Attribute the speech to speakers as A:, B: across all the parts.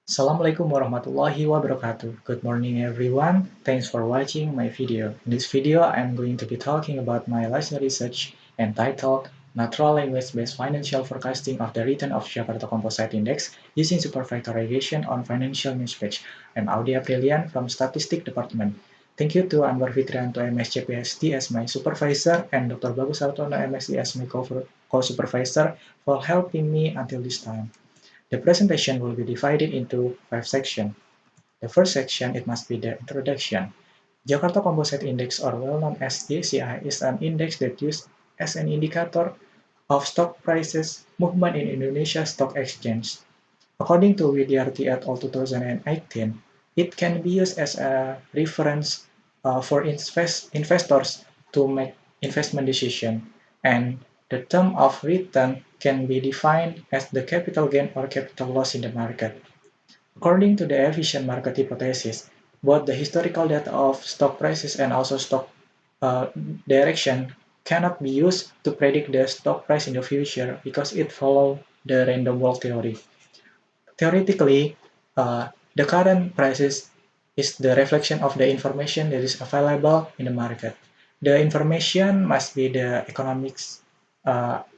A: Assalamualaikum warahmatullahi wabarakatuh. Good morning everyone. Thanks for watching my video. In this video, I'm going to be talking about my last research entitled Natural Language-Based Financial Forecasting of the Return of Jakarta Composite Index using Superfactor Regression on Financial News Page. I'm Audi Aprilian from Statistic Department. Thank you to Anwar Fikrianto MSc PhD as my supervisor and Dr. Bagus Sartono MSc as my co-supervisor for helping me until this time. The presentation will be divided into 5 sections. The first section, it must be the introduction. Jakarta Composite Index, or well known as JCI, is an index that used as an indicator of stock prices movement in Indonesia Stock Exchange. According to Widyarti et al. 2018, it can be used as a reference for investors to make investment decision, and the term of return can be defined as the capital gain or capital loss in the market. According to the efficient market hypothesis, both the historical data of stock prices and also stock uh, direction cannot be used to predict the stock price in the future because it follows the random walk theory. Theoretically, the current prices is the reflection of the information that is available in the market. The information must be the economics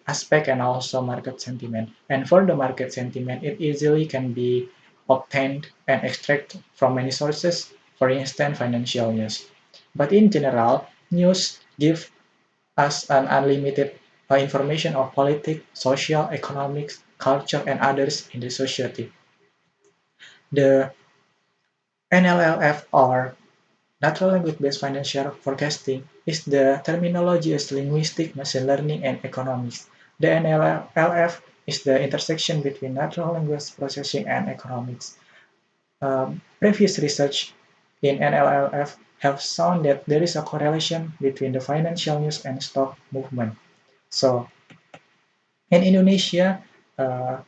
A: aspect and also market sentiment. And for the market sentiment, it easily can be obtained and extracted from many sources, for instance, financial news. But in general, news give us an unlimited information of politics, social, economics, culture, and others in the society. The NLLF, or Natural Language-Based Financial Forecasting, is the terminology of linguistic, machine learning, and economics. The NLLF is the intersection between natural language processing and economics. Previous research in NLLF have shown that there is a correlation between the financial news and stock movement. So, in Indonesia, uh,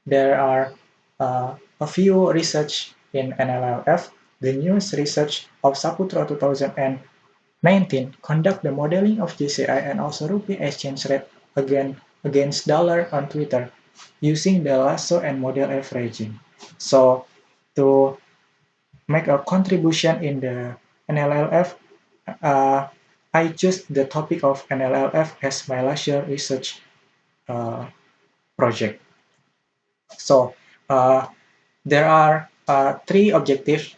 A: there are a few research in NLLF. The newest research of Saputra 2019 conduct the modeling of JCI and also rupiah exchange rate against dollar on Twitter using the lasso and model averaging. So to make a contribution in the NLLF, uh, I choose the topic of NLLF as my last year research uh, project. So uh, there are three objectives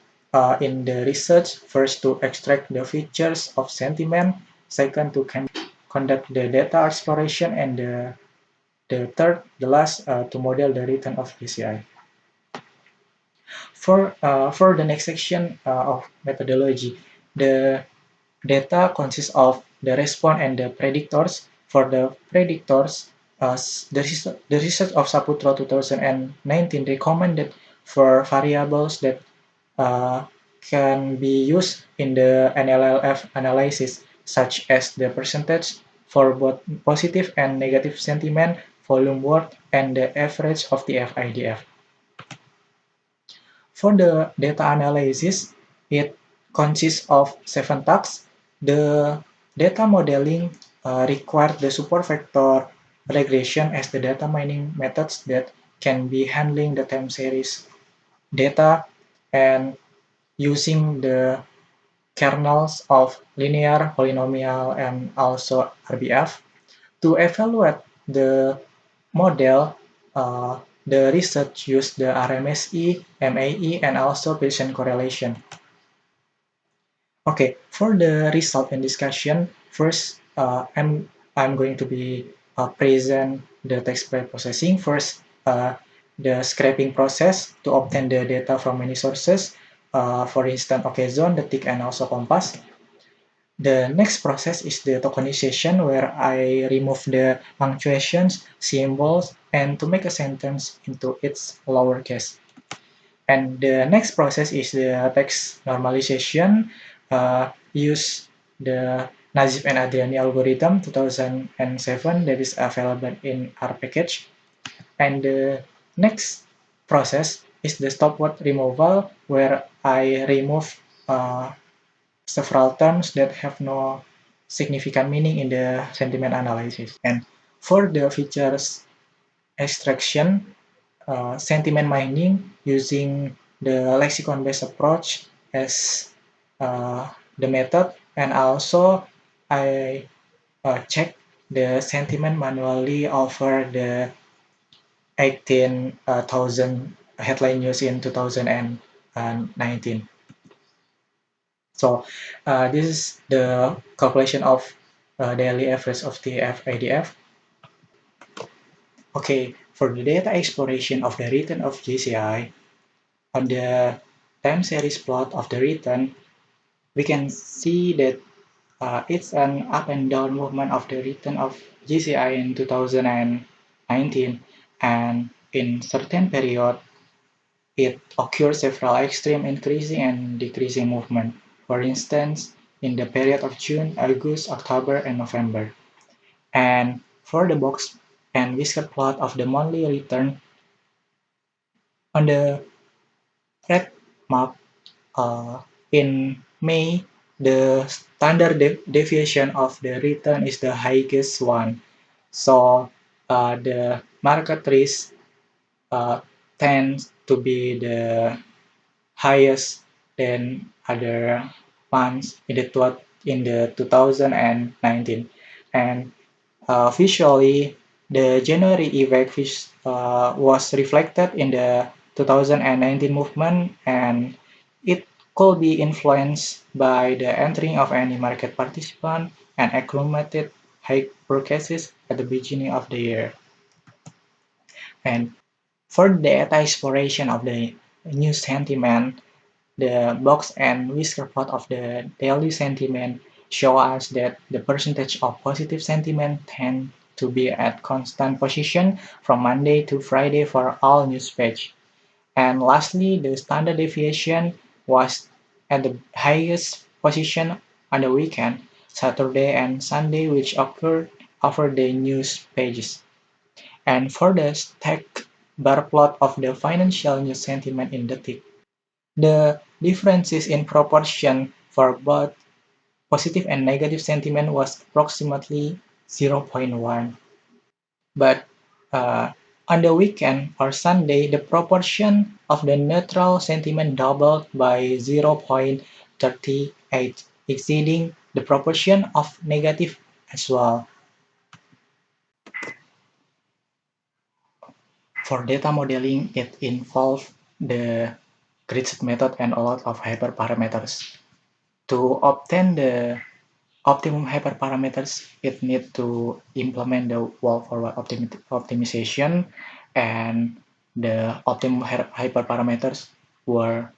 A: in the research. First, to extract the features of sentiment. Second, to conduct the data exploration. And the third, the last, to model the return of PCI. For the next section of methodology, the data consists of the response and the predictors. For the predictors, the research of Saputra 2019 recommended for variables that uh, can be used in the NLLF analysis, such as the percentage for both positive and negative sentiment, volume work, and the average of the FIDF. For the data analysis, it consists of 7 tasks. The data modeling requires the superfactor regression as the data mining methods that can be handling the time series data and using the kernels of linear, polynomial, and also RBF. To evaluate the model, the research used the RMSE, MAE, and also Bayesian correlation. Okay, for the result and discussion, first I'm going to be present the text pre-processing. First, the scraping process to obtain the data from many sources, for instance, OKZone, Detik, and also Kompas. The next process is the tokenization, where I remove the punctuations, symbols, and to make a sentence into its lowercase. And the next process is the text normalization. Use the Nazif and Adriani algorithm 2007 that is available in our package. And the next process is the stop word removal, where I remove several terms that have no significant meaning in the sentiment analysis. And for the features extraction, sentiment mining using the lexicon-based approach as the method, and also I check the sentiment manually over the 18,000 headline news in 2019. So this is the calculation of daily average of the FADF. Okay, for the data exploration of the return of GCI, on the time series plot of the return, we can see that it's an up and down movement of the return of GCI in 2019, and in certain period, it occurs several extreme increasing and decreasing movement. For instance, in the period of June, August, October, and November. And for the box and whisker plot of the monthly return, on the red map in May, the standard deviation of the return is the highest one. So the market risk tends to be the highest than other months in the 2019. And visually, the January effect was reflected in the 2019 movement, and it could be influenced by the entering of any market participant and accumulated high purchases at the beginning of the year. And for data exploration of the new sentiment, the box and whisker plot of the daily sentiment show us that the percentage of positive sentiment tend to be at constant position from Monday to Friday for all news page. And lastly, the standard deviation was at the highest position on the weekend, Saturday and Sunday, which occurred over the news pages. And for the stack bar plot of the financial news sentiment in Detik, the differences in proportion for both positive and negative sentiment was approximately 0.1. But on the weekend or Sunday, the proportion of the neutral sentiment doubled by 0.38, exceeding the proportion of negative as well. For data modeling, it involves the grid method and a lot of hyperparameters. To obtain the optimum hyperparameters, it needs to implement the wall forward optimization, and the optimum hyperparameters were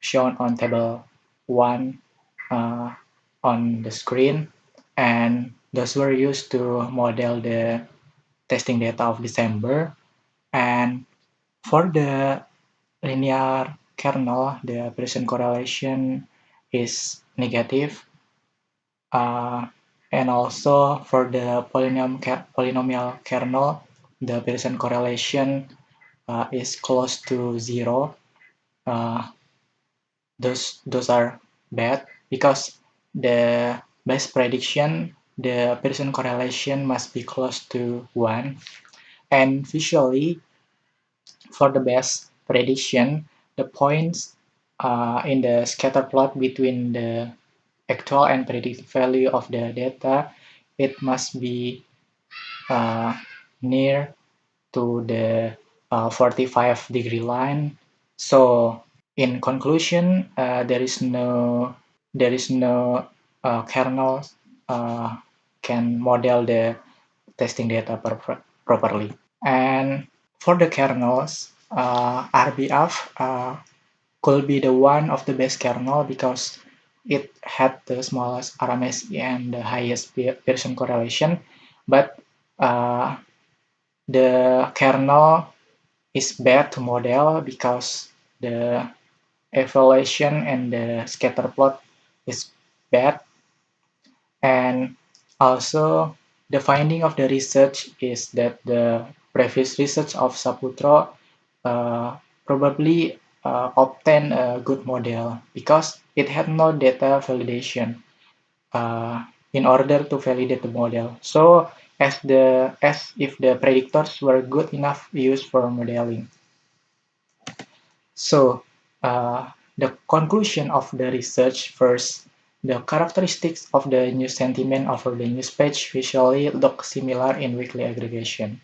A: shown on table 1 on the screen, and those were used to model the testing data of December. And for the linear kernel, the Pearson correlation is negative. And also for the polynomial kernel, the Pearson correlation is close to 0. Those are bad because the best prediction, the Pearson correlation must be close to 1. And visually, for the best prediction, the points in the scatter plot between the actual and predicted value of the data, it must be near to the 45-degree line. So in conclusion, there is no kernel can model the testing data properly. And for the kernels, RBF could be the one of the best kernel because it had the smallest RMSE and the highest Pearson correlation, but the kernel is bad to model because the evaluation and the scatter plot is bad, and also the finding of the research is that the previous research of Saputro probably obtained a good model because it had no data validation in order to validate the model. So as if the predictors were good enough used for modeling. So, the conclusion of the research: first, the characteristics of the news sentiment over the news page visually look similar in weekly aggregation.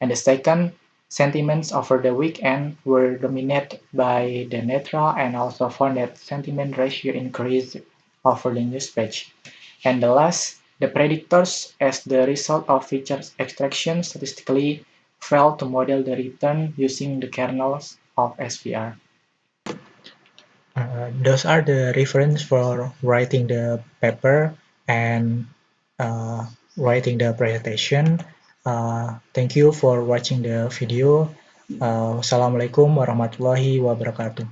A: And the second, sentiments over the weekend were dominated by the neutral and also found that sentiment ratio increased over the news page. And the last, the predictors, as the result of feature extraction, statistically failed to model the return using the kernels of SVR. Those are the reference for writing the paper and uh, writing the presentation. Thank you for watching the video. Assalamualaikum warahmatullahi wabarakatuh.